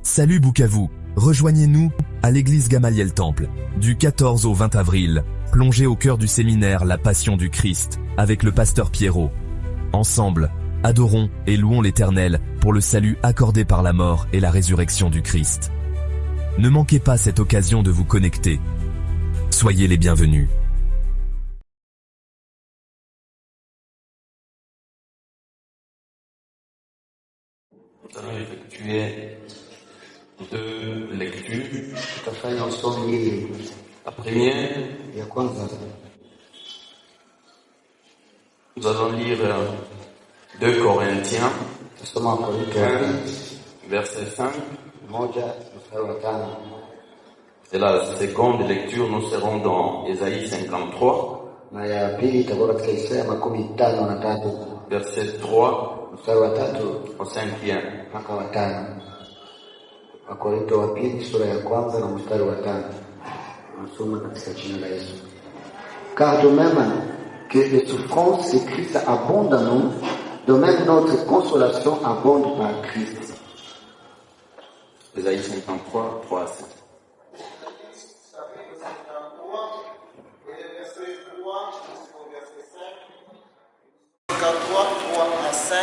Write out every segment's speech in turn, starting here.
Salut Bukavu, rejoignez-nous à l'église Gamaliel Temple, du 14 au 20 avril, plongez au cœur du séminaire La Passion du Christ, avec le pasteur Pierrot. Ensemble, adorons et louons l'Éternel pour le salut accordé par la mort et la résurrection du Christ. Ne manquez pas cette occasion de vous connecter. Soyez les bienvenus. Nous allons effectuer deux lectures. Tutafanya usomi mbili. La première, Ya kwanza nous allons lire 2 Corinthiens tusoma Wakorintho wa 1, pili verset 5. 1:5. Et la seconde lecture, nous serons dans Ésaïe 53, Na ya pili itakuwa katika Isaya 53 verset 3 mstari wa 3 au 5e. mpaka wa 5. Wakorintho wa pili sura ya kwanza na mstari wa 5. Nasoma katika jina la Yesu. Car de même que les souffrances de Christ abondent en nous, de même notre consolation abonde par Christ. Ésaïe 53, 3 à 5. Chapitre 3 à 5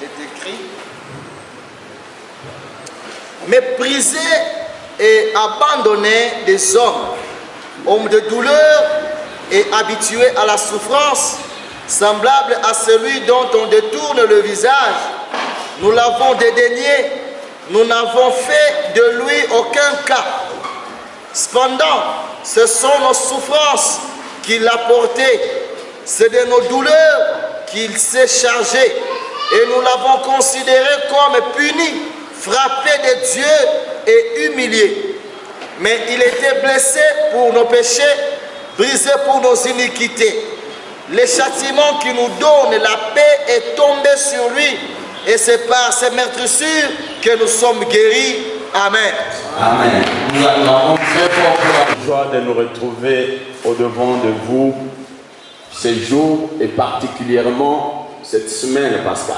est écrit: méprisés et abandonnés des hommes de douleur et habitués à la souffrance, semblable à celui dont on détourne le visage. Nous l'avons dédaigné, nous n'avons fait de lui aucun cas. Cependant, ce sont nos souffrances qu'il a portées, c'est de nos douleurs qu'il s'est chargé, et nous l'avons considéré comme puni, frappé de Dieu et humilié. Mais il était blessé pour nos péchés, brisé pour nos iniquités. Le châtiment qui nous donne la paix est tombé sur lui, et c'est par ses meurtrissures que nous sommes guéris. Amen. Amen. Nous avons très fort la joie de nous retrouver au-devant de vous ces jours et particulièrement cette semaine pascale.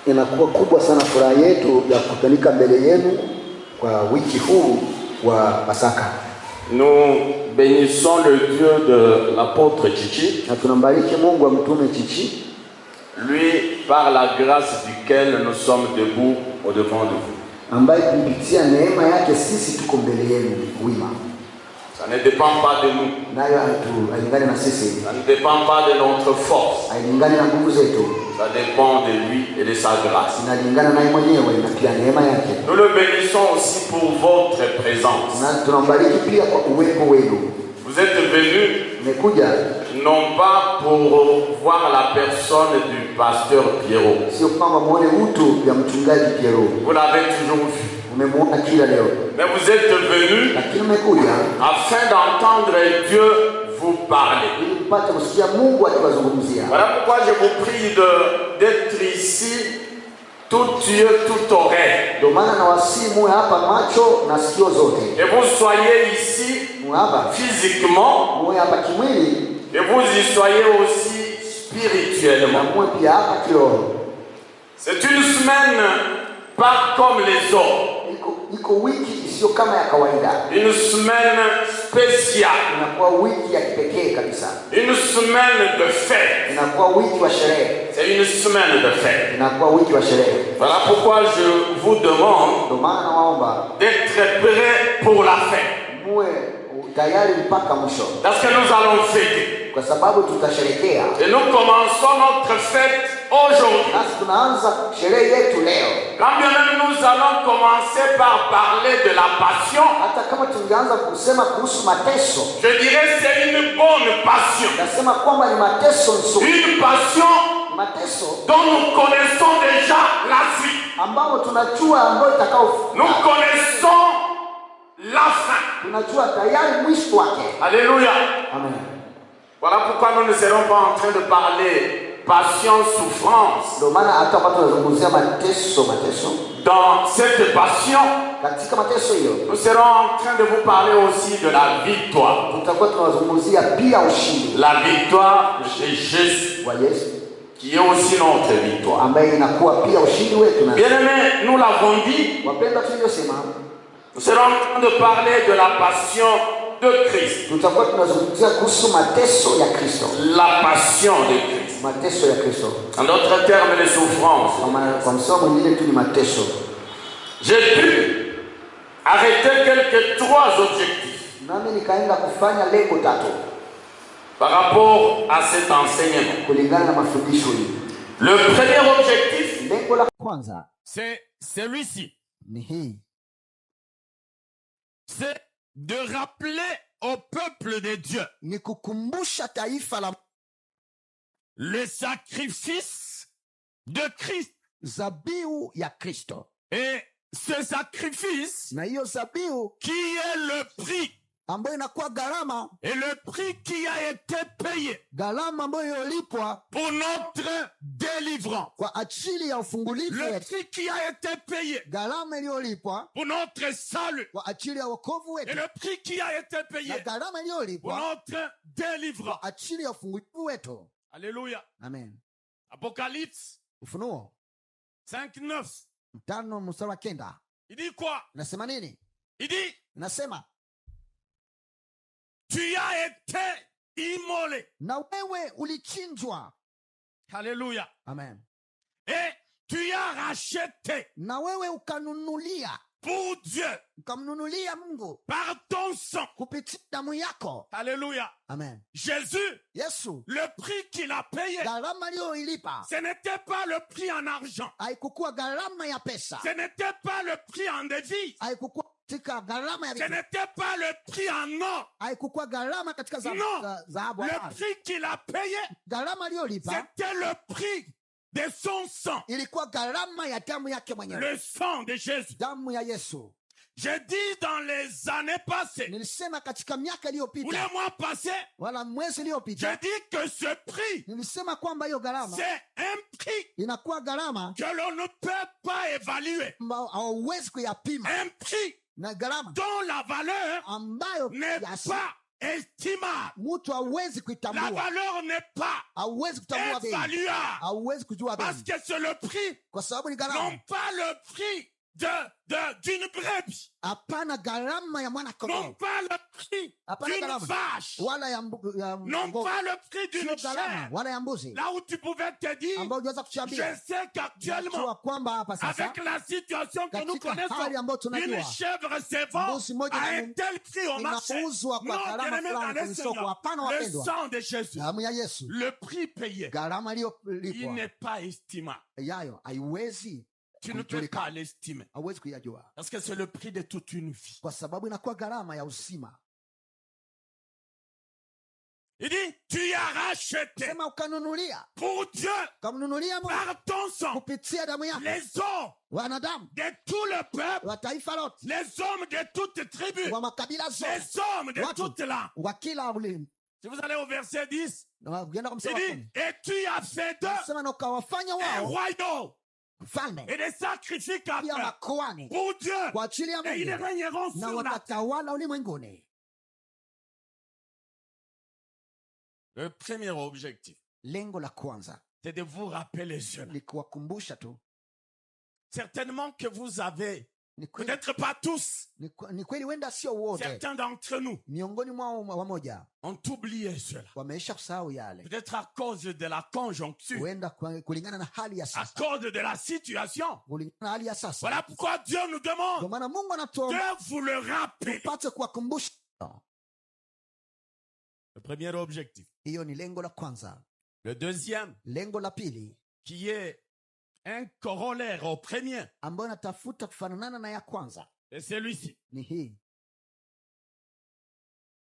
Inakuwa kubwa sana furaha yetu ya kutanika mbele yenu kwa wiki huu wa Pasaka. Nous bénissons le Dieu de l'apôtre Chichi, Na tunambariki Mungu wa mtume Chichi, lui par la grâce duquel nous sommes debout au-devant de vous. ambaye kupitia neema yake sisi tuko mbele yenu wima. Ça ne dépend pas de nous, Nayo hailingani na sisi, ça ne dépend pas de notre force, hailingani na nguvu zetu, ça dépend de lui et de sa grâce. inalingana naye mwenyewe na pia neema yake. Nous le bénissons aussi pour votre présence. Na tunambariki pia kwa uwepo wenu. Vous êtes venus Mmekuja non pas pour voir la personne du pasteur Pierrot. sio kwamba muone utu ya mchungaji Pierrot, Vous l'avez toujours vu. umemuona kila leo, Mais vous êtes venus lakini mmekuja afin d'entendre Dieu vous parler. ili mpate kusikia Mungu akiwazungumzia. Voilà pourquoi je vous prie d'être ici, tout yeux, tout oreille. Ndio maana nawasihi muwe hapa macho na sikio zote, Et vous soyez ici muwe hapa physiquement muwe hapa kimwili et vous y soyez aussi na spirituellement. muwe pia hapa kiroho. C'est une semaine pas comme les autres. Iko wiki isiyo kama ya kawaida, Une semaine spéciale. inakuwa wiki ya kipekee kabisa, Une semaine de fête. inakuwa wiki wa sherehe, C'est une semaine de fête. inakuwa wiki wa sherehe. Voilà pourquoi je vous demande Ndio maana nawaomba d'être prêts pour la fête. muwe tayari mpaka mwisho, Parce que nous allons fêter. kwa sababu tutasherekea. Et nous commençons notre fête aujourd'hui. Nasi tunaanza sherehe yetu leo, Quand bien même nous allons commencer par parler de la passion, hata kama tungeanza kusema kuhusu mateso, je dirais c'est une bonne passion. nasema kwamba ni mateso nzuri, Une passion mateso dont nous connaissons déjà la suite. ambao tunajua ambayo itakao, Nous connaissons la fin. tunajua tayari mwisho wake. Alléluia. Amen. Voilà pourquoi nous ne serons pas en train de parler passion, souffrance. Ndio maana hata wakati tunazungumzia mateso, Dans cette passion, katika mateso hiyo nous serons en train de vous parler aussi de la victoire. tutakuwa tunazungumzia pia ushindi La victoire de Jésus. wa Yesu. qui est aussi notre victoire. ambaye inakuwa pia ushindi wetu. Na Bien-aimés, nous l'avons dit, wapenda, tulivyosema, nous serons en train de parler de la passion de Christ. tutakuwa tunazungumzia kuhusu mateso ya Kristo. La passion de Christ. Mateso ya Kristo, En d'autres termes, les souffrances. kwa msomo mwingine tu ni mateso. J'ai pu arrêter trois objectifs Nami nikaenda kufanya lengo 3 par rapport à cet enseignement. kulingana na mafundisho hii. Le premier objectif, Lengo la kwanza c'est celui-ci. ni hii, C'est de rappeler au peuple de Dieu ni kukumbusha taifa la le sacrifice de Christ. zabihu ya Kristo, Et ce sacrifice na hiyo zabihu qui est le prix, ambayo inakuwa gharama, et le prix qui a été payé gharama ambayo iliyolipwa pour notre délivrance. kwa ajili ya ufungulivu Le wetu, prix qui a été payé gharama iliyolipwa pour notre salut. kwa ajili ya wokovu Et wetu, le prix qui a été na payé gharama pour iliyolipwa notre délivrance. kwa ajili ya ufungulivu wetu. Alléluia. Amen. Apocalypse Ufunuo 5:9. 5:9 Il dit quoi? nasema nini? Il dit, Nasema tu as été immolé. na wewe ulichinjwa. Alléluia. Amen. Et tu as racheté Na wewe ukanunulia, pour Dieu ukamnunulia Mungu par ton sang. kupitia damu yako. Alléluia. Amen. Jésus, Yesu, le prix qu'il a payé, gharama aliyoilipa ce n'était pas le prix en argent. haikukuwa gharama ya pesa, Ce n'était pas le prix en devise. haikukuwa katika gharama ya Ce vitu, n'était pas le prix en or. haikukuwa gharama katika Non. dhahabu. Le Hapana. prix qu'il a payé, Gharama aliyolipa c'était le prix de son sang. ilikuwa gharama ya damu yake mwenyewe, Le sang de Jésus. damu ya Yesu. J'ai dit dans les années passées, Nilisema katika miaka ou les iliyopita mois passés, wala mwezi j'ai iliyopita, dit que ce prix, nilisema kwamba hiyo gharama c'est un prix inakuwa gharama que l'on ne peut pas évaluer. ambao hauwezi kuyapima, Un prix na gharama dont la valeur ambayo n'est ya pas estimable. mtu hauwezi La kuitambua, valeur n'est pas hauwezi kutambua bei, évaluable. hauwezi kujua Parce bei, que c'est le prix, kwa sababu ni non gharama. pas le prix d'une brebis, Hapana gharama ya mwana non kondoo, pas le prix hapana d'une gharama vache, wala ya non ng'ombe, pas le prix d'une sio gharama chair. wala ya mbuzi, Là où tu pouvais te dire, ambao unaweza je kuchambia sais qu'actuellement, jua kwamba hapa sasa avec la situation que nous katika connaissons, hali ambayo une tunajua chèvre se vend mbuzi moja à un tel prix au marché. inauzwa kwa Non, gharama bien-aimé fulani dans kwenye le soko. Seigneur, Hapana le wapendwa, sang de Jésus, damu ya Yesu, le prix payé, gharama il iliyolipwa n'est pas estimable. yayo haiwezi Tu ne peux pas l'estimer. hauwezi kuyajua, Parce que c'est le prix de toute une vie. kwa sababu inakuwa gharama ya uzima. Il dit, tu as racheté Sema ukanunulia, pour Dieu, ukamnunulia Mungu par ton sang, kupitia damu yako les hommes wanadamu de tout le peuple, wa taifa lote, les hommes de toutes tribus, wa makabila zote, les hommes de Watu. toutes langues. wa kila ulimi. Si vous allez au verset 10, Na ukienda kwa il mstari wa dit, 10, et tu as fait d'eux sema na ukawafanya un wao royaume mfalme et des sacrificateurs pia makoani pour Dieu, kwa ajili ya et ils Mungu, régneront na sur la terre. watatawala ulimwenguni. Le premier objectif, Lengo la kwanza c'est de vous rappeler cela. ni kuwakumbusha tu. Certainement que vous avez, Ni kweli- peut-être pas tous, ni kweli wenda sio wote, certains d'entre nous miongoni mwao wamoja ont oublié cela. wameisha kusahau yale, Peut-être à cause de la conjoncture, huenda kulingana na hali ya à sasa, cause de la situation. kulingana na hali ya sasa. Voilà pourquoi Dieu nous Ndio demande maana Mungu anatuomba de vous le rappeler. tupate kuwakumbusha. Le premier objectif. Hiyo ni lengo la kwanza. Le deuxième, Lengo la pili qui est un corollaire au premier, ambayo natafuta kufanana na ya kwanza c'est celui-ci. ni hii,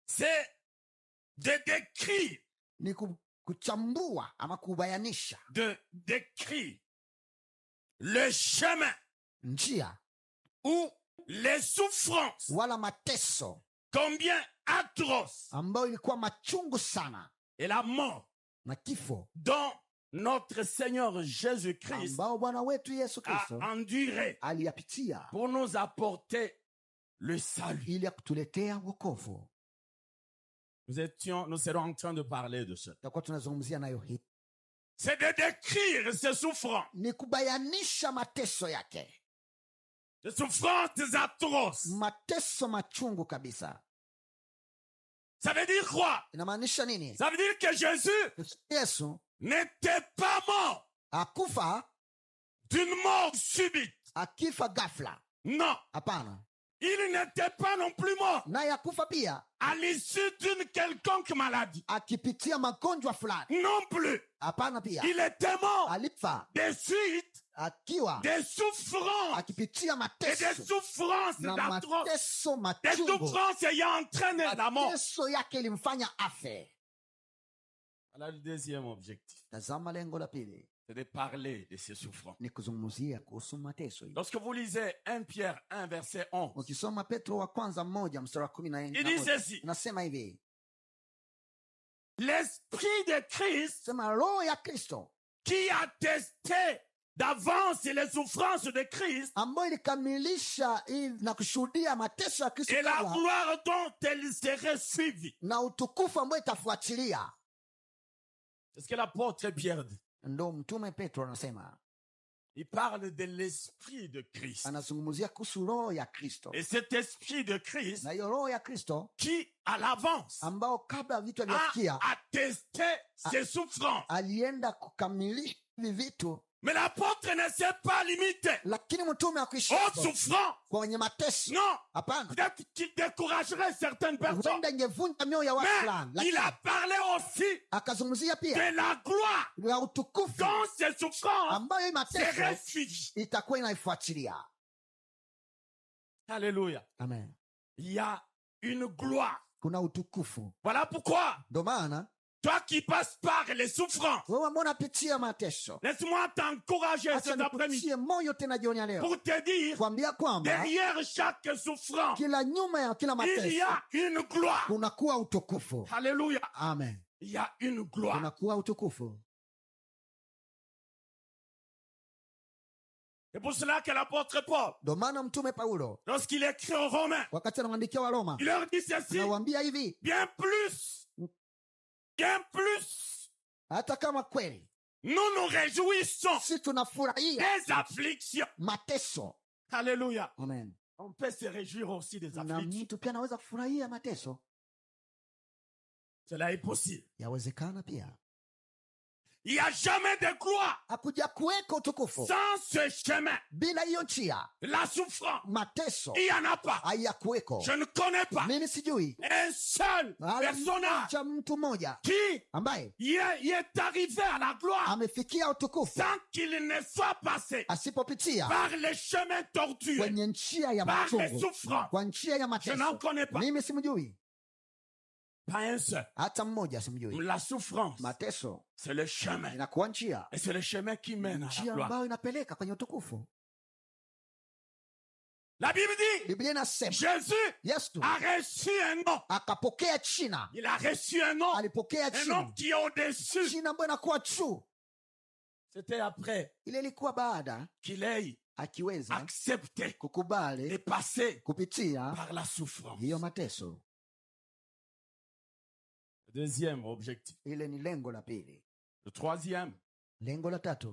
C'est de décrire, ni kuchambua ama kubayanisha de décrire le chemin njia où les souffrances, wala mateso combien atroces, ambayo ilikuwa machungu sana, et la mort na kifo dont notre Seigneur Jésus-Christ ambao Bwana wetu Yesu a Kristo enduré aliyapitia pour nous apporter le salut. ili ya kutuletea wokovu. Nous serons en train de parler de cela. Tutakuwa tunazungumzia nayo hii. c'est de décrire ses souffrances. ni kubayanisha mateso yake, Des souffrances atroces. mateso machungu kabisa. Ça veut dire quoi? Inamaanisha nini? Ça veut dire que Jésus Yesu n'était pas mort akufa d'une mort subite. akifa ghafla, Non. hapana. Il n'était pas non plus mort Naye akufa pia à l'issue d'une quelconque maladie. akipitia magonjwa fulani, Non plus. hapana. Pia Il était mort alifa des suites, akiwa des souffrances akipitia et des mateso souffrances na atroces. mateso Des machungu. souffrances ayant entraîné la mort. Mateso yake ilimfanya afe. Alors le deuxième objectif, Tazama, lengo la pili c'est de parler de ces souffrances. ni kuzungumzia kuhusu mateso hii. Lorsque vous lisez 1 Pierre 1 verset 11, Ukisoma Petro wa kwanza 1 mstari wa 11 il dit ceci: nasema hivi, l'esprit de Christ sema roho ya Kristo qui a testé d'avance les souffrances de Christ ambayo ilikamilisha na kushuhudia mateso ya Kristo et la kabla, gloire dont elle serait suivie. na utukufu ambayo itafuatilia. C'est ce que l'apôtre Pierre dit. Ndo mtume Petro anasema, Il parle de l'esprit de Christ. anazungumzia kuhusu roho ya Kristo, Et cet esprit de Christ na hiyo roho ya Kristo qui, à l'avance, ambao kabla vitu a alivyofikia attesté ses souffrances. alienda kukamilisha hivi vitu, Mais l'apôtre ne s'est pas limité lakini mtume akuishi aux souffrances. kwenye mateso. Non, Hapana, peut-être qu'il découragerait certaines personnes. huenda ingevunja mioyo ya watu fulani, Mais il lakini a parlé aussi akazungumzia pia de la gloire ya utukufu dont ces souffrances ambayo hii seraient mateso suivies. itakuwa inaifuatilia. Alléluia. Amen. Il y a une gloire. Kuna utukufu. Voilà pourquoi, Ndo maana toi qui passes par les souffrances, wewe ambao unapitia mateso, laisse-moi t'encourager acha cet après-midi nikutie moyo tena jioni ya leo pour te dire, kuambia kwamba derrière chaque souffrance, kila nyuma ya kila il mateso y a une gloire. kunakuwa utukufu. Alléluia. Amen. Il y a une gloire. Kunakuwa utukufu. C'est pour cela que l'apôtre Paul, Ndo maana mtume Paulo lorsqu'il écrit aux Romains, wakati anawaandikia wa Roma il leur dit ceci: anawaambia hivi, bien plus, hata kama kweli nous nous réjouissons si tunafurahia des afflictions. mateso. Alléluia. Amen. On peut se réjouir aussi des Na afflictions. mtu pia anaweza kufurahia mateso, Cela est possible. yawezekana pia. Il n'y a jamais de gloire Hakuja kuweka utukufu sans ce chemin. bila hiyo njia. La souffrance, Mateso il n'y en a pas. haiyakuweko. Je ne connais pas Mimi sijui un seul personnage cha mtu mmoja qui ambaye y est arrivé à la gloire amefikia utukufu sans qu'il ne soit passé asipopitia par les chemins tortueux, kwenye njia ya par les machungu, souffrances. kwa njia ya Je n'en mateso. connais pas. Mimi simjui Pas un seul. hata mmoja, simjui. La souffrance, Mateso c'est le chemin. inakuwa njia, Et c'est le chemin qui mène à la njia gloire. ambayo inapeleka kwenye utukufu. La Bible dit, Biblia inasema Jésus Yesu a reçu un nom. akapokea china, Il a reçu un nom. alipokea Un nom china, qui est au-dessus. china ambayo inakuwa juu. C'était après Ile ilikuwa baada qu'il ait akiweza accepté de kukubali passer kupitia par la souffrance. hiyo mateso. Le deuxième objectif. Ile ni lengo la pili. Le troisième Lengo la tatu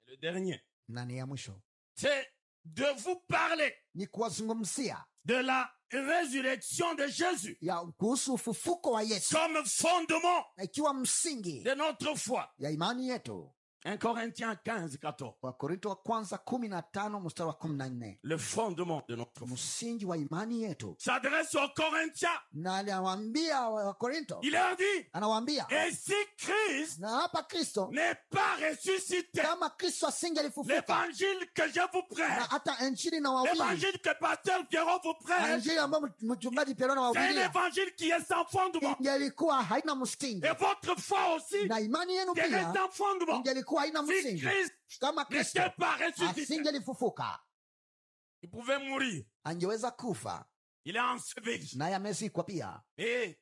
et le dernier, na ni ya mwisho c'est de vous parler ni kuwazungumzia de la résurrection de Jésus ya kuhusu ufufuko wa Yesu comme fondement ikiwa msingi de notre foi. ya imani yetu. 1 Corinthiens 15, 14. Wakorinto wa kwanza 15 mstari wa 14, Le fondement de notre foi. msingi wa imani yetu. S'adresse aux Corinthiens. Na anawaambia Wakorinto, Il leur dit, anawaambia et si Christ na hapa Kristo, n'est pas ressuscité, kama Kristo asingelifufuka, l'évangile que je vous na prêche, hata injili na wahubiri, l'évangile que Pasteur Pierrot vous prêche, injili ambayo mchungaji Pierre na c'est un wahubiria, évangile qui est sans fondement. ingelikuwa haina msingi, Et votre foi aussi, na imani yenu qui est pia sans fondement. ingelikuwa haina Si msingi. Christ Kama Kristo n'était pas ressuscité, asingelifufuka, il pouvait mourir. angeweza kufa Il est enseveli. naye amezikwa pia, Et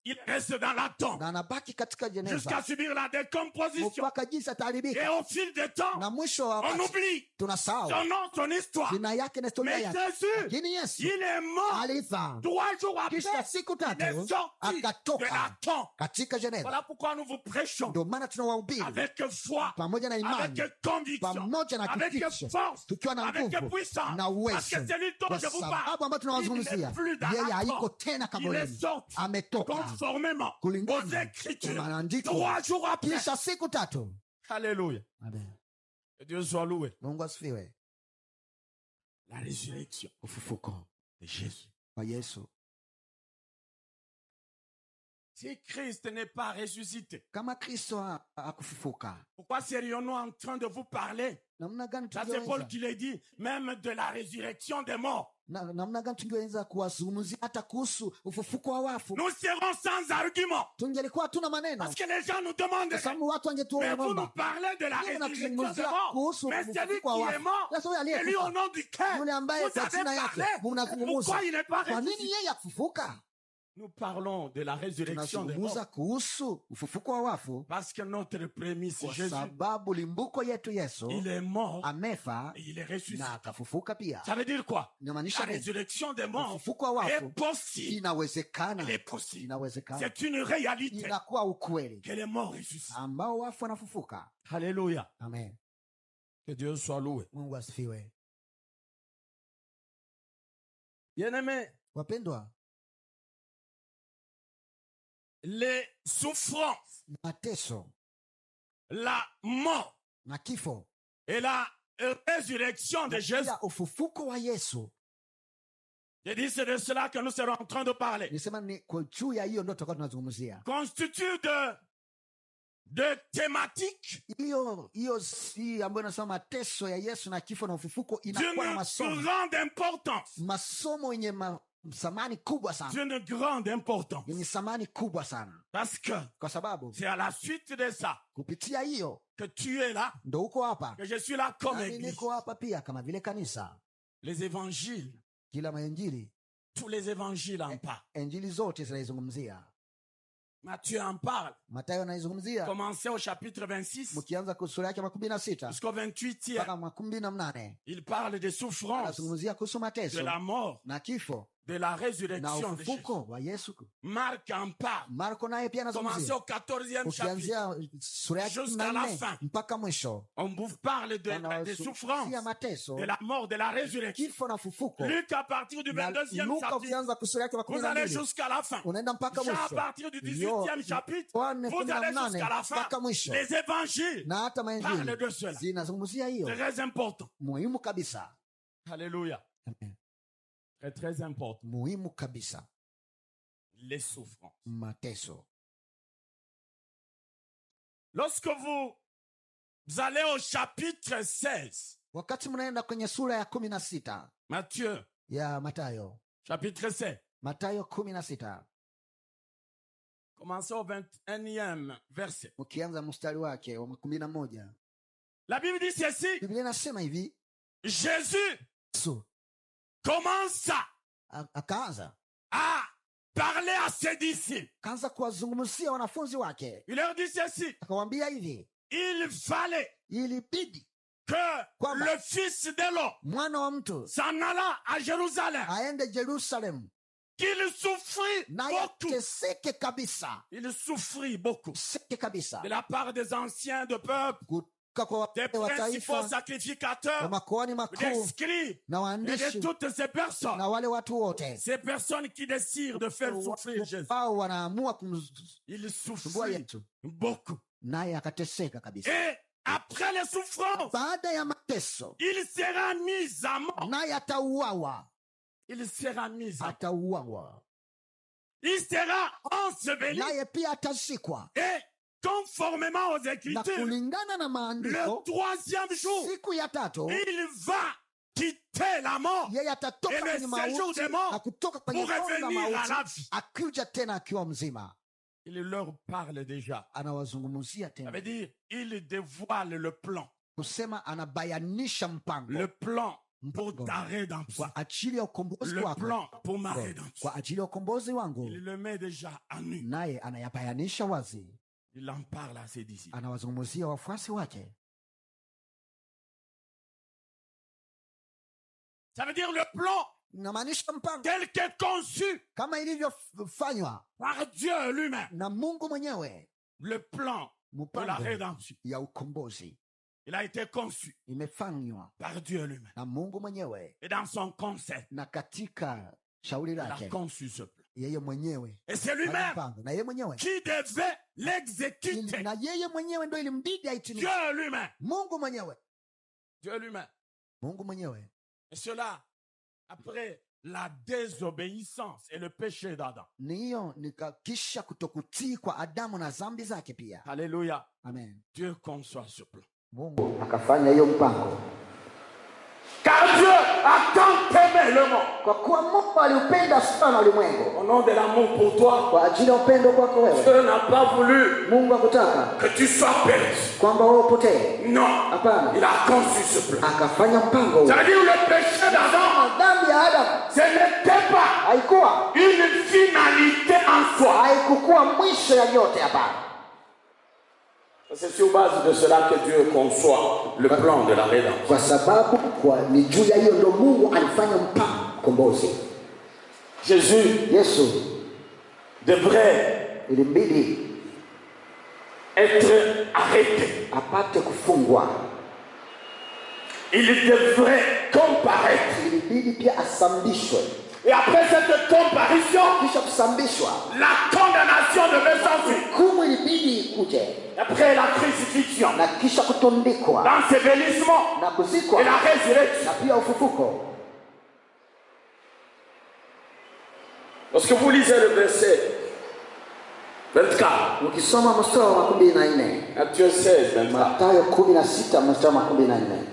il reste dans la tombe na anabaki katika jusqu'à jeneza subir la décomposition. mpaka jinsi Et ataharibika, au fil du temps, na mwisho wa on wakati oublie tunasahau son nom, son histoire. jina yake na historia Mais yake. Jésus, Lakini Yesu il est mort alifa, 3 jours après. kisha siku Il est tatu sorti de la akatoka tombe. katika jeneza. Voilà pourquoi nous vous prêchons Ndio maana tunawahubiri avec foi, pamoja na imani, avec conviction, pamoja na avec kificho, force, tukiwa na avec nguvu puissance. na Parce uwezo, que c'est lui dont kwa je vous sababu parle. ambayo tunawazungumzia Il n'est plus dans yeye la haiko tombe. tena Il est kaburini, sorti ametoka conformément aux kulingana Écritures. na maandiko. 3 jours après. Kisha siku tatu. Alléluia. Amen. Que Dieu soit loué. Mungu asifiwe. La résurrection Ufufuko de Jésus. wa Yesu. Si Christ n'est pas ressuscité, Kama Kristo hakufufuka, pourquoi serions-nous en train de vous parler? namna gani Ça c'est Paul tungeweza qui l'a dit, même de la résurrection des morts. namna gani tungeweza kuwazungumzia hata kuhusu ufufuko wa wafu? Nous serons sans argument. Tungelikuwa hatuna maneno, Parce que les gens nous demandent, kwa sababu watu mais wangetuona vous nous kwamba parlez de la Mungu résurrection des anatuzungumzia morts. kuhusu Mais celui ufufuko wa qui est wafu. mort, Sasa huyo c'est lui au aliyekufa, nom duquel yule ambaye vous kwa avez jina yake parlé. mnazungumza. Pourquoi il n'est pas Kwa nini ressuscité? yeye akufufuka? Nous parlons de la résurrection des Tunazungumza morts. kuhusu ufufuko wa wafu Parce que notre prémisse, kwa Jésus, sababu limbuko yetu Yesu il est mort amefa et il est ressuscité. na akafufuka pia. Ça veut dire quoi? La Inamaanisha nini? résurrection des morts Ufufuko wa wafu est possible. inawezekana, Elle est possible. inawezekana, C'est une réalité inakuwa ukweli qu'elle est morte et ressuscitée. ambao wafu wanafufuka. Alléluia. Amen. Que Dieu soit loué. Mungu asifiwe. Bien-aimés, Wapendwa, les souffrances, mateso la mort na kifo et la résurrection de Jésus. pia ufufuko wa Yesu, J'ai dit, c'est de cela que nous serons en train de parler. nisema ni kwa juu ya hiyo ndio tutakuwa tunazungumzia. Constitue de thématiques Hiyo si ambayo inasema mateso ya Yesu na kifo na ufufuko inakuwa na d'une masomo, grande importance. masomo yenye thamani kubwa sana, D'une grande importance. yenye thamani kubwa sana, Parce que kwa sababu c'est à la suite de ça kupitia hiyo que tu es là, ndo uko hapa que je suis là comme nami église. niko hapa pia kama vile kanisa. Les évangiles, Kila mainjili, tous les évangiles en parlent. injili zote zinaizungumzia. Matthieu en parle. Matayo anaizungumzia, Commencez au chapitre 26 mkianza sura yake 16 jusqu'au 28e. mpaka 28, Il parle des souffrances, anazungumzia kuhusu de mateso la mort, na kifo de la na résurrection de Jésus. ufufuko wa Yesu. Marc en parle. Marko naye pia Commencez anazungumzia au 14e chapitre. ukianzia sura yake Jusqu'à la fin. 14 mpaka mwisho, On vous parle des souffrances, ya mateso, de la mort, de la résurrection. kifo na ufufuko. Luc à partir du Na 22e Luka chapitre, ukianza sura yake vous allez 12 jusqu'à la fin. unaenda mpaka Jean à mwisho. partir du 18e chapitre, Yohane vous allez 18 jusqu'à la fin. mpaka mwisho. Les évangiles Na hata parlent mainjili de cela. zinazungumzia hiyo, Très important. muhimu kabisa. Alléluia. Amen. Très, très important. Muhimu kabisa, Les souffrances. mateso. Lorsque vous allez au chapitre 16, Wakati mnaenda kwenye sura ya 16 Matthieu, ya Matayo, chapitre 16, Matayo 16, commencez au 21e verset. ukianza mstari wake wa 11, La Bible dit ceci, Biblia inasema hivi, Jésus Yesu commença akaanza parler à ses disciples. kuwazungumzia wanafunzi wake, Il leur dit ceci, akawaambia hivi, il fallait ilibidi que Kwamba le Fils de l'homme mwana wa mtu s'en alla à Jérusalem, aende Jerusalem qu'il souffrit naye beaucoup. ateseke kabisa, Il souffrit beaucoup seke kabisa, de la part des anciens de peuple, kutoka kwa des wazee wa principaux taifa, na sacrificateurs, makuhani des makuu scribes na et de waandishi toutes ces personnes. na wale watu wote Ces personnes qui désirent de faire souffrir Jésus. ambao wanaamua Il kumsumbua souffrit Yesu, beaucoup. naye akateseka kabisa. Et après les souffrances, Baada ya mateso, il sera mis à mort. naye atauawa, Il sera mis à mort. atauawa, Il sera enseveli. naye pia atazikwa, Et conformément aux na Écritures, kulingana na le maandiko, troisième jour, siku ya tatu il va quitter la mort yeye atatoka Et le kwenye séjour mauti des morts na kutoka kwenye pour kona za revenir à la mauti, vie. akuja tena akiwa mzima. Il leur parle déjà. Anawazungumzia Ça tena, veut dire, il dévoile le plan. kusema anabayanisha mpango, Le plan pour mpango ta rédemption. kwa ajili ya ukombozi Le wako, plan pour ma rédemption. kwa ajili ya ukombozi wangu, Il le met déjà à nu. naye anayabayanisha wazi, Il en parle à ses disciples. anawazungumzia wafuasi wake. Ça veut dire le plan Inamaanisha mpango tel qu'est conçu kama ilivyofanywa par Dieu lui-même. na Mungu mwenyewe. Le plan de la Mpango rédemption. ya ukombozi Il a été conçu imefanywa par Dieu lui-même. na Mungu mwenyewe, Et dans son concept, na katika shauri il a lake conçu ce plan. yeye mwenyewe Et c'est fanya lui-même mpango, na yeye mwenyewe qui devait l'exécuter. na yeye mwenyewe ndo ilimbidi aitimishe. Dieu lui-même. Mungu mwenyewe, Dieu lui-même. Mungu mwenyewe. Et cela, après la désobéissance et le péché d'Adam. Ni hiyo nikakisha kutokutii kwa Adamu na zambi zake pia. Alléluia. Amen. Dieu conçoit ce plan. Mungu akafanya hiyo mpango, Car Dieu a tant aimé le monde. kwa kuwa Mungu aliupenda sana ulimwengu. Au nom de l'amour pour toi, Kwa ajili ya upendo kwako wewe, Dieu n'a pas voulu Mungu hakutaka que tu sois péri. kwamba wewe upotee. Non, Hapana, il a conçu ce plan. akafanya mpango huu. Ça veut dire le péché d'Adam, Dhambi ya Adamu ce n'était pas haikuwa une finalité en soi. haikukuwa mwisho ya yote. Hapana, C'est sur base de cela que Dieu conçoit le plan de la rédemption. kwa sababu ni juu ya hiyo ndo Mungu alifanya mpango kombozi. Jésus Yesu devrait ilimbidi être arrêté. apate kufungwa, Il devrait comparaître. ilibidi pia asambishwe. Et après cette comparition, Kisha kusambishwa, la condamnation devait s'ensuivre. hukumu ilibidi ikuje, Après la crucifixion, na kisha kutundikwa l'ensevelissement na kuzikwa et la résurrection. na pia ufufuko. Lorsque vous lisez le verset 24, Ukisoma mstari wa 14, Matthieu 16, 24, Mathayo 16 mstari wa 14,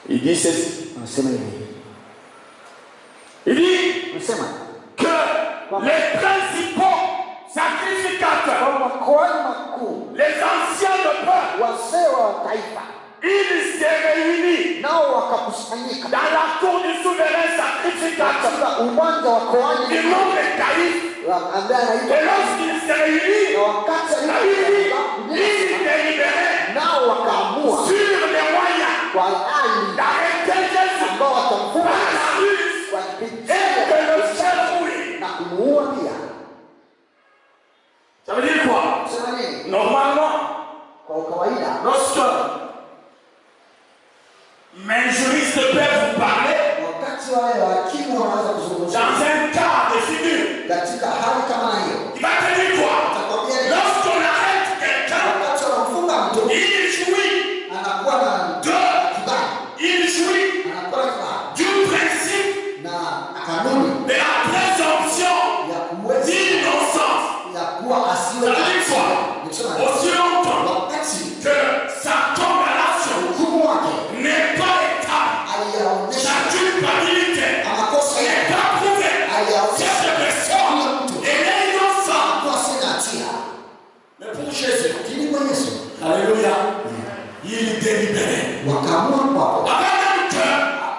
il dit ceci. anasema hivi, Il dit anasema que les principaux sacrificateurs, makuhani makuu, les anciens de peuple, wazee wa taifa, ils se réunissent nao wakakusanyika dans la cour du souverain sacrificateur katika uwanja wa du koani nom de Caïphe. ambaye Et anaitwa, lorsqu'ils se réunissent, na wakati la Bible dit, alipokuwa ils délibéraient nao wakaamua sur les moyens kwa hali d'arrêter Jésus ambao par watamfunga la ruse kwa et kupitia de le faire mourir. na kumuua pia. Ça veut dire quoi? Sema nini? Normalement, Kwa kawaida, lorsque mes juristes peuvent vous parler wakati wale wahakimu wanaanza kuzungumza dans un cas de figure, katika hali kama hiyo, il va te dire quoi? atakwambia ni Lorsqu'on arrête quelqu'un, wakati wanamfunga mtu il jouit anakuwa na kibali, il jouit anakuwa na kibali du principe na kanuni de la présomption ya kuweza d'innocence. ya kuwa asiwe Ça veut dire quoi? Nikisema Aussi longtemps wakati que sa condamnation hukumu wake n'est pas établie, aliyaonyesha sa culpabilité amakosa n'est yake, pas prouvée, aliyaonyesha cette personne est innocente. kuwa sina hatia. Mais pour Jésus, Lakini kwa Yesu alléluia, il délibérait. wakaamua kwapo Avant même que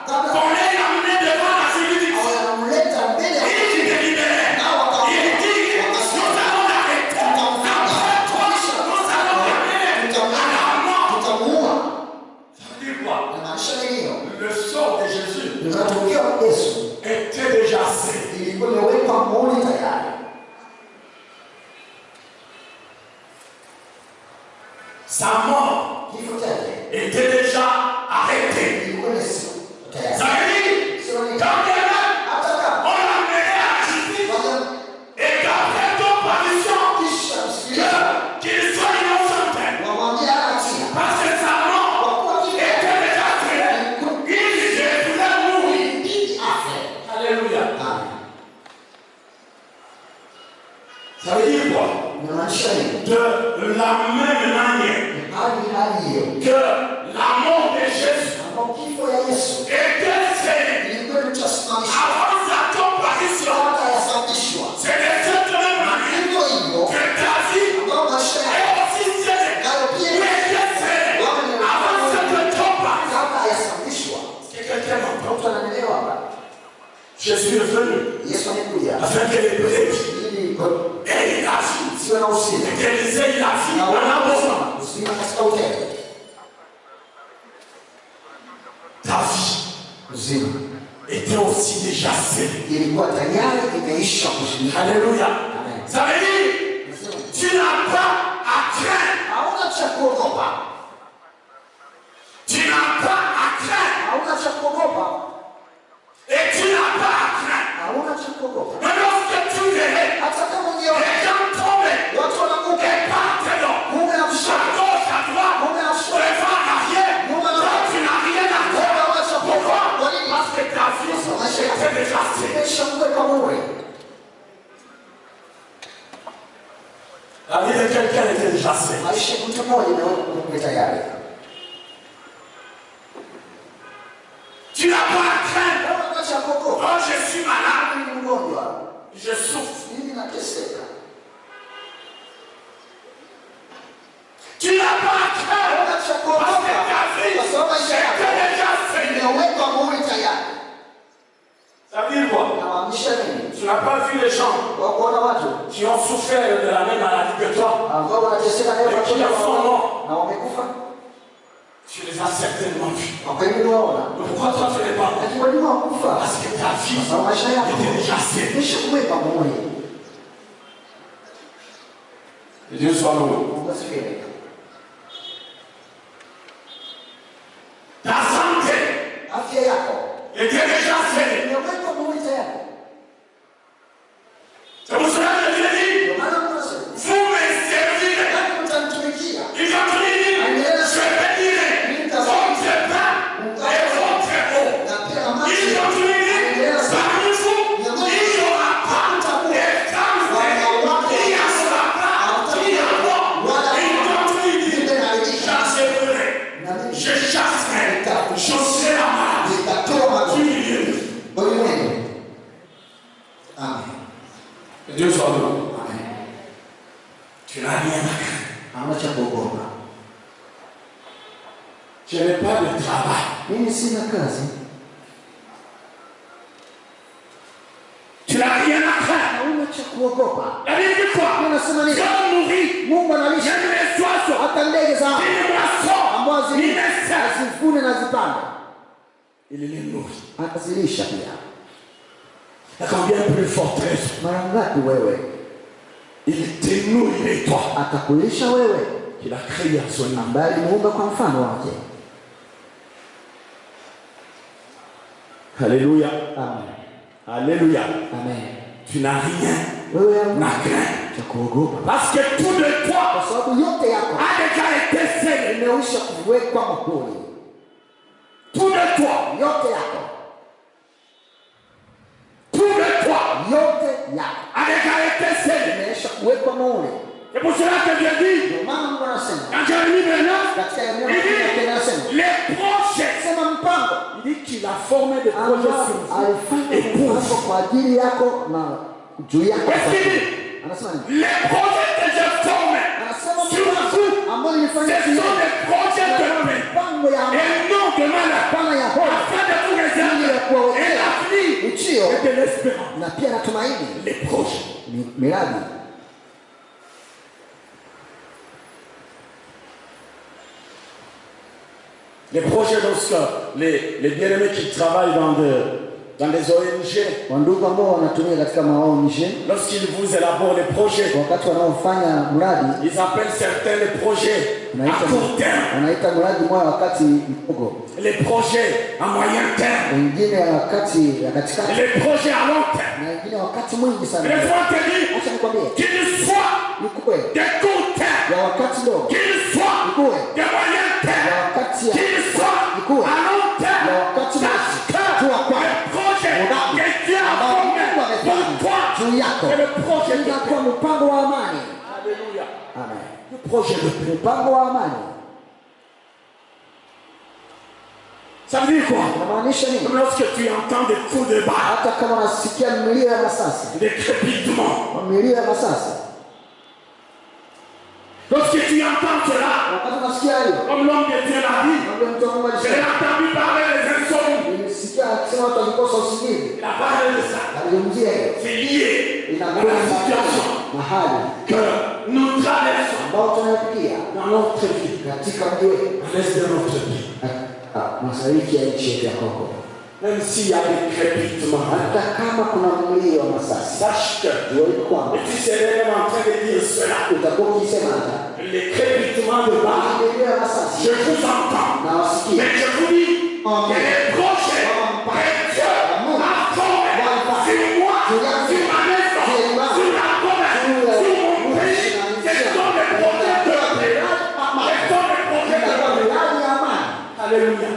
kabla qu'on l'ait amené devant la juridiction, hawajamleta mbele ya il délibérait. nao wakaamua Il dit, nous allons l'arrêter. Après toi, nous allons l'amener à la mort. tutamuua. Ça veut dire quoi? Inamaanisha nini hiyo? Le sort de Jésus Matokeo ya Yesu était déjà scellé. ilikuwa imewekwa muhuri tayari. Sa mort Kifo chake était déjà arrêté. ilikuwa ni tayari. Ça veut dire, Sio ni quand bien même hata kama on l'amenait à la justice waja et qu'après comparution, kisha kusikiliza qu'il soit innocent, wamwambia hana hatia, parce que sa mort kwa kuwa kifo était déjà scellé, il devait mourir. ilibidi afe. Alléluia. Amen. Ça veut dire quoi? Inamaanisha nini? De la même manière Hali hiyo que la mort de Jésus ambao kifo ya Yesu était scellé ilikuwa itasimamishwa avant sa comparution, hata yasafishwa. c'est de cette même manière Hivyo hivyo que ta vie ambao maisha yako est aussi scellée. nayo pia Mais était scellée avant cette Jésus est venu Yesu amekuja afin que les brebis ili aient la vie. siwe na uzima Et qu'elles aient la vie na en abondance. uzima katika utele. Ta vie Uzima était aussi déjà scellée. ilikuwa tayari imeisha kushindika. Alléluia. Amen. Ça veut dire, tu n'as pas à craindre. Hauna cha kuogopa, Tu n'as pas à craindre. hauna cha kuogopa, Et tu n'as pas à craindre. hauna cha kuogopa. Mais lorsque tu verrais Hata kama ungeona les gens tomber watu wanakufa, et partent donc, Mungu à anakushika, gauche, à droite, Mungu anakushika, devant, en arrière, Mungu toi, anakushika. tu n'as rien à Wewe faire. hauna cha kuogopa. Kwa nini? Parce que ta vie était déjà scellée. Imeisha kuwekwa muhuri. La vie de quelqu'un était déjà scellée. Maisha ya mtu mmoja imewekwa muhuri tayari. Tu n'as pas à craindre. Hauna cha kuogopa. Quand je suis malade, Mimi ni mgonjwa, je souffre. mimi nateseka. Tu n'as pas à craindre. Hauna cha kuogopa. Parce que ta vie Kwa sababu maisha yako était déjà scellée. imewekwa muhuri tayari. Ça veut dire quoi? Inamaanisha nini? Tu n'as pas vu les gens Kwa kuona watu qui ont souffert de la même maladie que toi. ambao wanateseka nayo Et qui en sont morts. na wamekufa. Tu les as certainement vus. Kwa kweli unaona. Mais pourquoi toi tu n'es pas mort? Lakini walimu hawakufa. Parce que ta vie Kwa sababu maisha yako était déjà scellée. imesha kuwekwa muhuri. Que Dieu soit loué. Mungu asifiwe. Ta santé Afya yako était déjà scellée. imewekwa muhuri tayari. C'est pour cela que je dis, Ndio maana Mungu anasema, vous me servirez. kama mtanitumikia, Il va te dire, je bénirai votre pain et votre eau. na pia na Il maji va te dire, parmi vous, il n'y aura pas de crainte. Il n'y aura pas de diable. Il va te dire, j'accepterai. na mimi Je chasserai, je serai la malade nitatoa du maji milieu. ulimwengu. Amen. Que Dieu soit loué. Amen. Tu n'as rien à craindre. Hauna cha kuogopa. Je n'ai pas de travail. Mimi sina kazi. Tu n'as rien à craindre. Hauna cha kuogopa. La Bible dit quoi? Unasema nini? Dieu nourrit. Mungu analisha J'aime les oiseaux. hata ndege za anga Il moissons. ambazo Il les sert. zivune na zipande, Il les nourrit. atazilisha pia. Et combien plus forte raison? Mara ngapi wewe Il te nourrit toi. atakulisha wewe Qu'il a créé à son image. ambaye alimuumba kwa mfano wake. Alléluia. Amen. Alléluia. Amen. Tu n'as rien Wewe à hamna craindre. cha kuogopa Parce que tout de toi kwa sababu yote yako a déjà été scellé. imeisha kuwekwa muhuri. Tout de toi. Yote yako, Tout de toi yote yako a déjà été scellé. imeisha kuwekwa muhuri. C'est pour cela que Dieu dit, Ndio maana Mungu anasema dans Jérémie 29, katika eneo il la dit, anasema les projets. sema mpango Il dit qu'il a formé des projets ambao sur vous. alifanya Et pour mpango vous. kwa ajili yako na juu yako. Qu'est-ce qu'il dit? Anasema nini? Les projets que j'ai formés Anasema sur mpango vous, ambao nilifanya ce sont des projets de paix. mpango ya amani, Et non de malheur. pana ya hofu Afin de vous ili ya réserver et kuwaotea l'avenir uchio et de l'espérance. na pia na tumaini. Les projets. Miradi Les projets, lorsque les bien-aimés qui travaillent dans des ONG, wandugu ambao wanatumia katika maonishe, lorsqu'ils vous élaborent les projets, wakati wanaofanya mradi ils appellent certains les projets à court terme, wanaita mradi moja wakati mdogo, les projets à moyen terme, wengine wakati ya katikati, et les projets à long terme. na wengine wakati mwingi Et sana. laisse-moi te dire Acha nikwambie, qu'ils soient ikuwe des court terme, ya wakati dogo, qu'ils soient ikuwe des moyen ya terme, wakati ya qu'ils soient ikuwe à long terme, ya wakati parce mrefu, que jua kwamba le projet mradi que Dieu a ambao formé Mungu pour amefanya toi, juu yako c'est le projet de paix. inakuwa mpango wa amani. Alléluia. Amen. Le projet de paix. Mpango wa amani Ça veut dire quoi? unamaanisha nini? Comme lorsque tu entends des coups de balle, Hata kama unasikia milio ya masasi, des crépitements, milio ya masasi, lorsque tu entends cela, wakati unasikia hiyo, comme l'homme de Dieu l'a dit, ndio mtu wa Mungu je l'ai alisema, entendu parler des insomnies. nilisikia akisema watu walikosa usingizi. Il a parlé de ça. Alizungumzia hiyo. C'est lié à Inakwenda la situation mahali que nous traversons ambao tunapitia dans notre vie, katika mji wetu, à l'est de notre vie. mashariki ya nchi yetu ya Kongo. Même s'il y a des crépitements, Hata kama kuna mlio wa masasi, sache que, jua kwamba et tu serais même en train de dire cela, utakuwa ukisema hata les crépitements de bas, mlio wa masasi je vous entends, na wasikia. mais je vous dis que les projets que Dieu a formés sur moi, sur ma maison, sur la commerce, sur mon pays, ce sont des projets de paix, ce sont des projets de paix. Alléluia.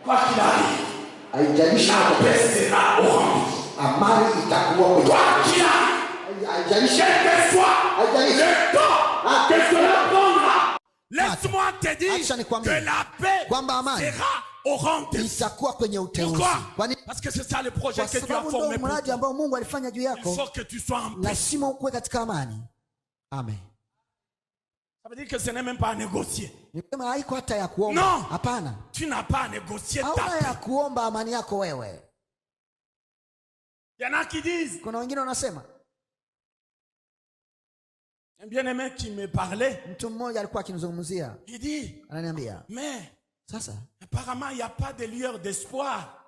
Quoi qu'il arrive, Haijalishi la paix sera au rendez-vous. amani itakuwa kwenye. Quoi qu'il arrive, Haijalishi quel que soit le temps que cela prendra, laisse-moi te Acha dire nikwambie que la paix kwamba amani sera au rendez-vous. itakuwa kwenye uteuzi. Pourquoi? Kwani Parce que c'est ça le projet kwa que Dieu a sababu formé ndio pour mradi toi. ambao Mungu alifanya juu Il yako, faut que tu sois en paix. lazima ukuwe katika amani. Amen. Ça veut dire que ce n'est même pas à négocier. Nisema haiko hata ya kuomba. Non. Hapana. Tu n'as pas à négocier ta Hauna ya paix. kuomba amani yako wewe. Il y en a qui disent, Kuna wengine wanasema, un bien-aimé qui me parlait, mtu mmoja alikuwa akinizungumzia, il dit, ananiambia, mais sasa apparemment il n'y a pas de lueur d'espoir.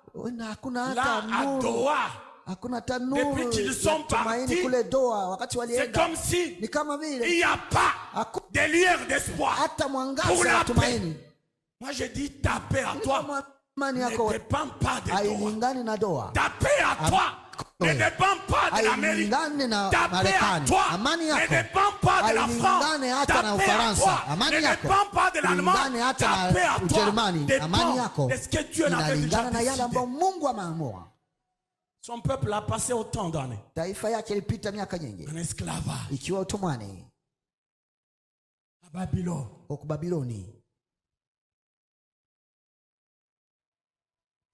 hakuna Là, hata à nuru, Doha, hakuna hata Depuis nuru qu'ils ya sont tumaini partis, kule Doha. Wakati c'est walienda comme si ni kama il vile n'y a pas hakuna de lueur d'espoir. hata Pour mwangaza la wa tumaini. Moi je dis ta paix à toi Amani ne yako dépend pas de Doha. hailingani na Doha, Ta paix à toi ne dépend pas de l'Amérique. hailingani na Ta paix à Marekani. toi Amani ne yako dépend pas de la France. hailingani hata Ta na paix à Ufaransa. toi Amani ne yako dépend pas de l'Allemagne. hailingani hata Ta paix na à toi Ujerumani. Amani dépend yako de ce que Dieu n'avait déjà inalingana na yale décidé. ambayo Mungu ameamua. Son peuple a passé autant d'années Taifa yake ilipita miaka nyingi en esclavage ikiwa utumwani à Babylone. huko Babiloni.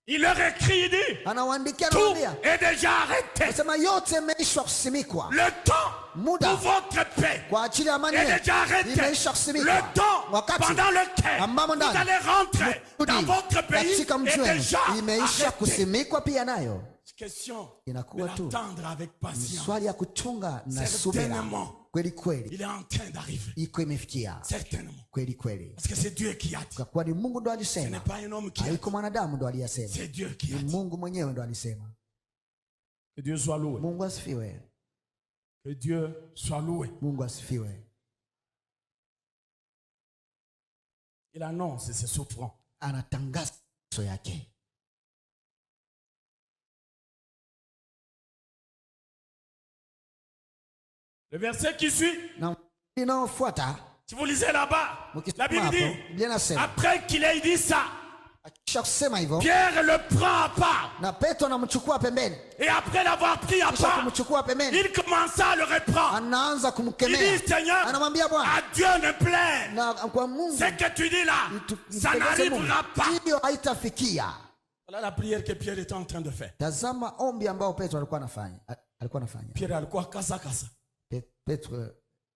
Il leur écrit, il dit, Anawaandikia, tout anawaambia, est déjà arrêté. anasema yote imeisha kusimikwa, Le temps muda pour votre paix kwa ajili ya amani est yenu déjà arrêté. imeisha kusimikwa. Le temps Wakati pendant lequel ambamo vous ndani allez rentrer dans mrudi votre pays katika mji est wenu déjà imeisha arrêté. kusimikwa pia nayo. Question de Inakuwa tu l'attendre avec ni patience. swali ya kuchunga na subira. Certainement, Kweli kweli il est en train d'arriver. iko imefikia, Certainement. kweli kweli, Parce que c'est Dieu qui a dit. kwa kuwa ni Mungu ndo Ce n'est alisema, pas un homme qui a dit. haiko mwanadamu ndo aliyasema, C'est Dieu qui a ni dit. Mungu mwenyewe ndo alisema. Que Dieu soit loué. Mungu asifiwe, Que Dieu soit loué. Mungu asifiwe. Il annonce ses souffrances. Anatangaza so yake. Le verset qui suit, Na inaofuata, si vous lisez là-bas, la ukisoma Bible hapo, dit, Biblia inasema après qu'il ait dit ça, akisha kusema hivyo, Pierre le prend à part. na Petro anamchukua pembeni. Et après l'avoir pris à Kisha part, kumchukua pembeni, il commença à le reprendre. anaanza Il kumkemea, dit, Seigneur, anamwambia Bwana, à Dieu ne plaît. na kwa Mungu Ce que tu dis là, ça n'arrivera pas. hiyo haitafikia. Voilà la prière que Pierre était en train de faire. Tazama ombi ambao Petro alikuwa anafanya. Pierre alikuwa kasa kasa. Petro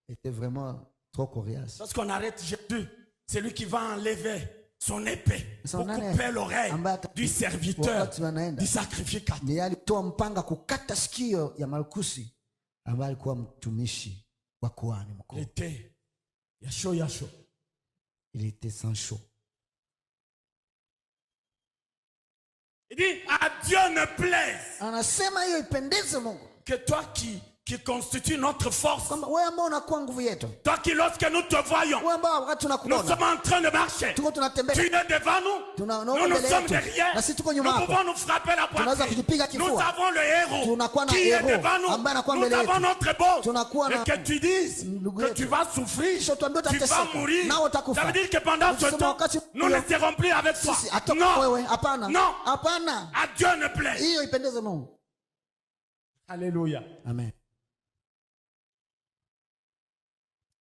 était vraiment trop coriace. Lorsqu'on arrête Jésus, c'est lui qui va enlever son épée pour nani couper l'oreille ambaye du serviteur, wakati wanaenda du sacrificateur. ndiye alitoa mpanga kukata sikio ya Malkusi ambaye alikuwa mtumishi wa kuhani Il mkuu. était Yasho Yasho. Il était sans chaud. Il dit, à Dieu ne plaise Anasema hiyo ipendeze Mungu, que toi qui constitue notre force, kwamba wewe ambao unakuwa nguvu yetu, toi qui lorsque nous te voyons, wewe ambao wakati nous tunakuona sommes en train de marcher, tuko tunatembea, tu es devant nous, tunaona nous mbele sommes yetu derrière, na sisi tuko nous nyuma yako, pouvons nous frapper la tunaweza kujipiga poitrine. Nous kifua, avons le héros tunakuwa na qui est hero devant nous. ambaye anakuwa Nous mbele avons yetu, notre boss. tunakuwa Et na que tu dises ndugu que yetu, tu vas souffrir, kisha tuambie tu vas utateseka mourir. nao utakufa. Ça veut dire que pendant ce Ukisema temps, wakati nous ne serons plus avec toi. sisi hata Non, wewe, hapana, non, hapana, à Dieu ne plaît. hiyo ipendeze Mungu. Alléluia. Amen.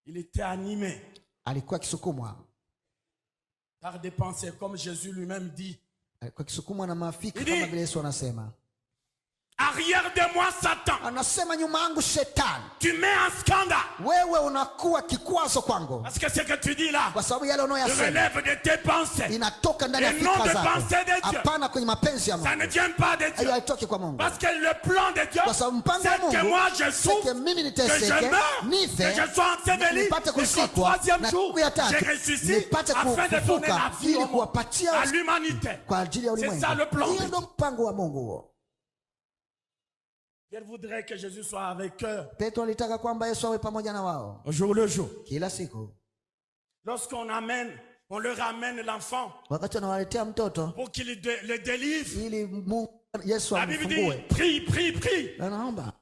Il était animé Alikuwa akisukumwa, par des pensées, comme Jésus lui-même dit. alikuwa akisukumwa na mafikra Ili- kama vile Yesu anasema, arrière de moi Satan, anasema nyuma yangu Shetani, tu mets un scandale. wewe unakuwa kikwazo kwangu, Parce que ce que tu dis là kwa sababu yale unayoyasema relève de tes pensées. inatoka ndani ya Et non fikra de zako, pensée de Dieu. hapana kwenye mapenzi ya Ça Mungu. ne vient pas de Hiyo Dieu. haitoki kwa Mungu, Parce que le plan de Dieu, kwa sababu mpango wa c'est que Mungu moi je c'est que souffre, mimi que je niteseke, meurs, nife, que je sois enseveli, nipate et qu'au kusikwa, troisième na jour, siku ya je tatu ressuscite nipate afin de donner kufufuka la vie ili au monde, kuwapatia à l'humanité. kwa ajili ya C'est ulimwengu. ça le plan de Hiyo ndio Dieu. mpango wa Mungu huo. Elle voudrait que Jésus soit avec eux Petro alitaka kwamba Yesu awe pamoja na wao au jour le jour. kila siku. On leur amène l'enfant Wakati wanawaletea mtoto pour qu'il le délivre. ili Mungu Yesu La Bible dit, amfungue, prie, prie, prie. anaomba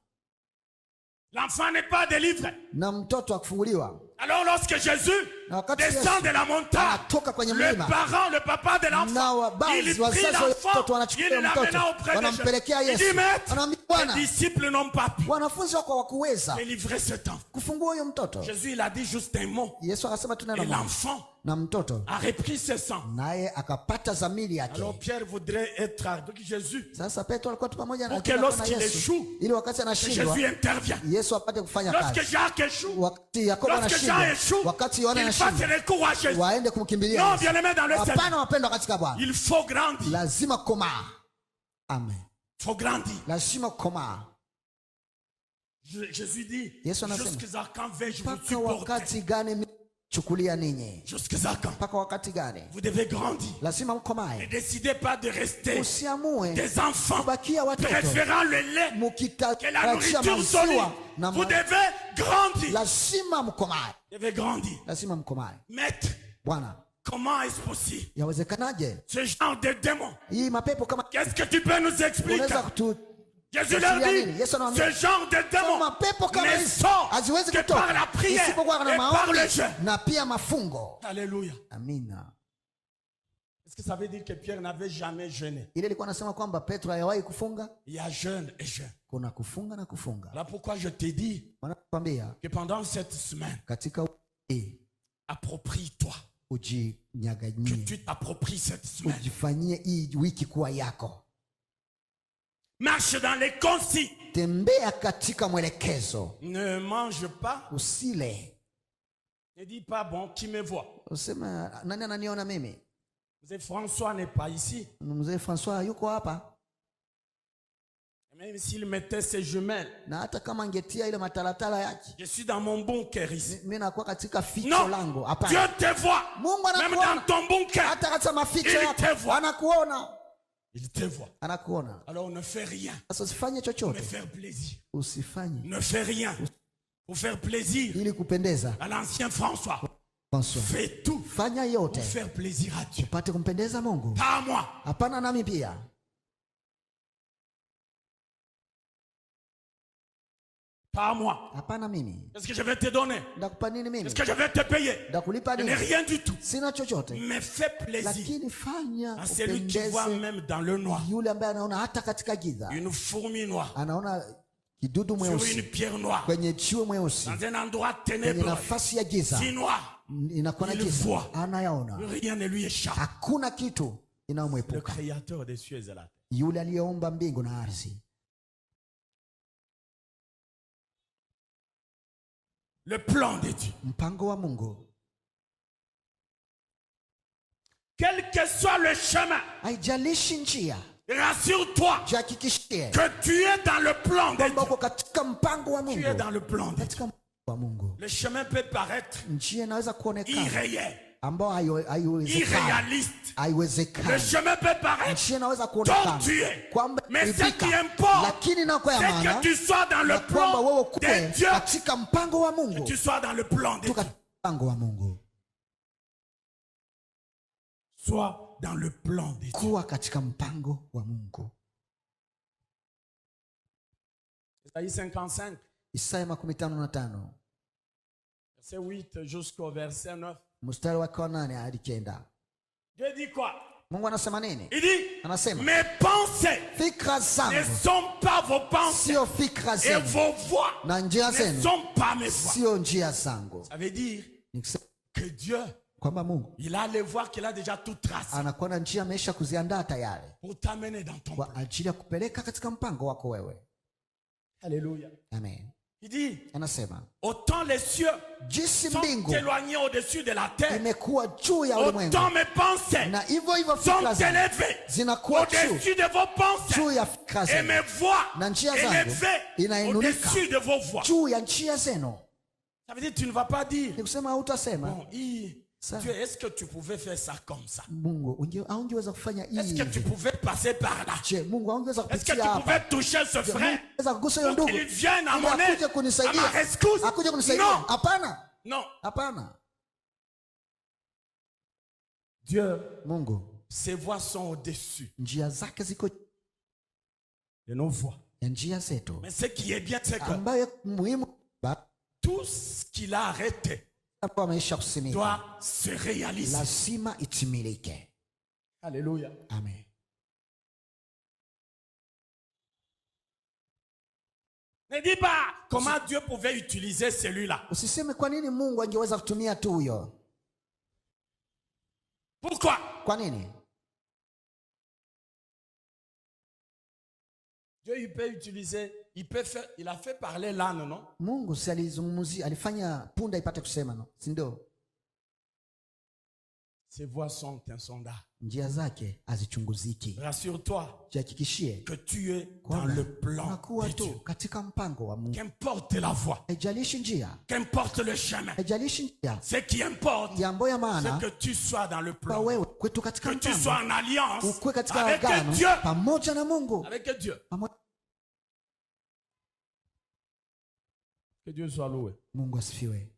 L'enfant n'est pas délivré. na mtoto akufunguliwa. Alors lorsque Jésus Na wakati descend de la montagne, anatoka kwenye le mlima, parent, le papa de na l'enfant, il wazazi prit wa l'enfant, mtoto il wanachukua l'amena mtoto auprès de wanampelekea Jésus. Il dit, Yesu, maître, wanaambia les Bwana, disciples n'ont pas pu wanafunzi wako hawakuweza délivrer cet enfant. kufungua huyo mtoto. Jésus, il a dit juste un mot. Yesu akasema tu neno Et moja, l'enfant na mtoto a repris ses sangs. naye akapata zamiri yake. Alors Pierre voudrait être avec Jésus. Sasa Petro alikuwa tu pamoja na Pour que lorsqu'il Yesu, échoue, ili wakati anashindwa Jésus intervient. Yesu apate kufanya Lorsque kazi. Jacques échoue, Wakati Yakobo lorsque Jean anashindwa, échoue, wakati Yohana il fasse anashindwa, recours à Jésus. waende kumkimbilia Non, Yesu. bien-aimé dans le Seigneur, Hapana wapendwa katika Bwana, il faut grandir. lazima kukomaa. Amen, Il faut grandir. lazima kukomaa. Jésus dit, Yesu anasema, jusqu'à quand vais-je vous mpaka supporter? wakati gani chukulia ninyi? Jusqu'à quand? Mpaka wakati gani? Vous devez grandir. Lazima Ne mkomae, décidez pas de rester usiamue des enfants kubakia watoto préférant le lait que la mukitarajia nourriture solide. maziwa na Vous devez grandir. lazima mkomae, Vous devez grandir. lazima mkomae. Maître, Bwana, comment est-ce possible? yawezekanaje Ce genre de démon. hii mapepo kama Qu'est-ce que tu peux nous expliquer? unaweza kutu Jésus leur dit, Yesu anawaambia, ce genre de démon mapepo kama ne hizi sort haziwezi que par la kutoka prière isipokuwa na et par maombi le jeûne. na pia mafungo. Alléluia. Amina. Est-ce que ça veut dire que Pierre n'avait jamais jeûné? Ile ilikuwa nasema kwamba Petro hayawahi kufunga. Il y a jeûne et jeûne. Kuna kufunga na kufunga. Voilà pourquoi je t'ai dit Wanakwambia que pendant cette semaine, katika wiki approprie-toi. Que ujinyaganyie, tu t'appropries cette semaine. ujifanyie hii wiki kuwa yako. Marche dans les consignes. Tembea katika mwelekezo, Ne mange pas. usile Ne dis pas, bon, qui me voit? useme nani ananiona mimi. Mzee François n'est pas ici. Mzee Francois yuko hapa, Même s'il mettait ses jumelles, na hata kama angetia ile matalatala yake, je suis dans mon bunker ici. mimi nakuwa katika ficho Non, langu. Dieu Hapana, te voit. Mungu Même anakuona dans ton bunker, hata katika maficho Il yako, te voit. anakuona, il te voit. anakuona. Alors ne fais rien Sasa usifanye pour me chochote, faire plaisir. usifanye Ne fais rien pour faire plaisir ili kupendeza à l'ancien François. François. Fais tout Fanya yote pour faire plaisir à Dieu. upate kumpendeza Mungu, Pas à moi. hapana nami pia. Pas à moi. Hapana mimi. Qu'est-ce que je vais te donner? Ndakupa nini mimi? Qu'est-ce que je vais te payer? Ndakulipa Je n'ai nini? rien du tout. Sina chochote, Mais fais plaisir lakini fanya à celui qui voit upendeze même dans le noir. yule ambaye anaona hata katika giza, Une fourmi noire anaona kidudu sur une mweusi pierre noire kwenye jiwe mweusi dans un endroit kwenye ténébreux, nafasi ya giza, si noir, inakuwa na Il giza, voit. anayaona, rien ne lui échappe. hakuna kitu Le inayomwepuka créateur des cieux et la terre. yule aliyeumba mbingu na ardhi. Le plan de Dieu. Mpango wa Mungu, Quel que soit le chemin, haijalishi njia, rassure-toi jihakikishie que tu es dans le plan de kwamba Dieu. uko katika mpango wa Tu es Mungu, dans le plan de Dieu. katika mpango wa Mungu. Le chemin peut paraître Njia inaweza kuonekana irréel, ambao haiwezekani, irréaliste. Le haiwezekani. chemin peut paraître Njia inaweza kuonekana tortueux. kwamba Mais ce ibika, qui importe, lakini inakuwa ya c'est maana que tu sois dans le na kwamba wewe plan kuwe de Dieu. katika mpango wa Que Mungu, tu sois dans le plan de tu Dieu. katika mpango wa Mungu, Sois dans le plan de Dieu. kuwa katika mpango wa Mungu. Isaïe 55, Isaya 55 verset 8 jusqu'au verset 9. mstari wake wa 8 hadi 9. Dieu dit quoi? Mungu anasema nini? Il dit, Anasema mes pensées fikra ne zangu sont pas vos pensées sio fikra et zenu vos voix na njia ne zenu sont pas mes voix. sio njia zangu. Ça veut dire Nikisema que Dieu kwamba Mungu il a allé voir qu'il a déjà tout tracé anakuwa na njia amesha kuziandaa tayari pour t'amener dans ton kwa plan. ajili ya kupeleka katika mpango wako wewe. Alléluia. Amen. Il dit, Anasema autant les cieux jinsi sont mbingu éloignés au-dessus de la terre, imekuwa juu ya ulimwengu, autant mes pensées na hivyo hivyo fikra sont zangu élevées zinakuwa au-dessus de vos pensées, juu ya fikra et zenu, mes voix na njia zangu élevées inainuliwa au-dessus de vos voix. juu ya njia zenu. Ça veut dire tu ne vas pas dire, Ni kusema hautasema bon, Dieu, est-ce que tu pouvais faire ça comme ça? Mungu haungeweza kufanya Est-ce que tu hivi. pouvais passer par là? Je, Mungu haungeweza Est-ce que kupitia tu hapa. pouvais toucher ce frère Ungeweza kugusa huyo pour ndugu qu'il vienne à ili mon aide, akuje à kunisaidia, ma rescousse? akuje kunisaidia? Non, Hapana, non. hapana. Dieu, Mungu ses voies sont au-dessus njia zake ziko de nos voies. ya njia zetu, Mais ce qui est bien, c'est que ambayo muhimu tout ce qu'il a arrêté ambayo ameisha kusimika doit se réaliser. lazima itimilike. Alléluia. Amen. Ne dis pas comment Dieu pouvait utiliser celui-là. Usiseme kwa nini Mungu angeweza kutumia tu huyo. Pourquoi? Kwa nini? Dieu, il peut utiliser, il a fait parler l'âne, non? Mungu si alizungumzia, alifanya punda ipate kusema, no? Si ndio? Ses voies sont insondables. Njia zake hazichunguziki. Rassure-toi Jihakikishie que tu es dans kwamba le plan unakuwa de tu Dieu. katika mpango wa Mungu. Qu'importe la voie, Haijalishi njia, qu'importe le chemin, haijalishi njia, ce qui importe, jambo ya c'est maana que tu sois dans le kwa plan, wewe kwetu katika que tu mpango, sois en alliance ukue katika avec agano Dieu. pamoja na Mungu. Avec Dieu. Que Dieu soit loué. Mungu asifiwe.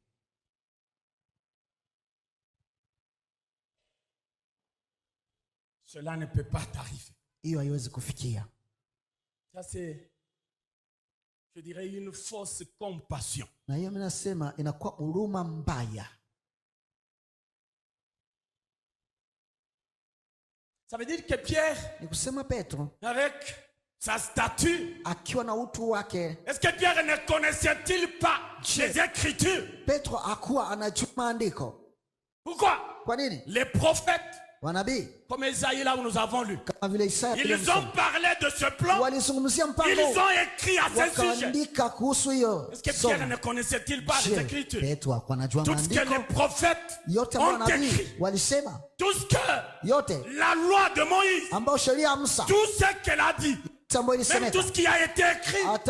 Cela ne peut pas t'arriver. Hiyo haiwezi kufikia. Ça c'est, je dirais, une fausse compassion. Na hiyo mimi nasema inakuwa huruma mbaya. Ça veut dire que Pierre, Ni kusema Petro avec sa statue, akiwa na utu wake, est-ce que Pierre ne connaissait-il pas les Écritures? Petro hakuwa anajua maandiko. Pourquoi? Kwa nini? Les prophètes, Wanabii comme Isaïe là où nous avons lu, kama vile Isaya ils ont parlé de ce plan, walizungumzia ils mpango, ont écrit à ce sujet. wakaandika kuhusu hiyo. Est-ce que Pierre ne connaissait-il pas les Je, Écritures? Petro hakuwa anajua Tout ce que maandiko les prophètes yote ambayo ont wanabii écrit, walisema, tout ce que yote la loi de Moïse, ambayo sheria ya Musa tout ce qu'elle a dit, ambayo même ilisemeka, tout ce qui a été écrit, hata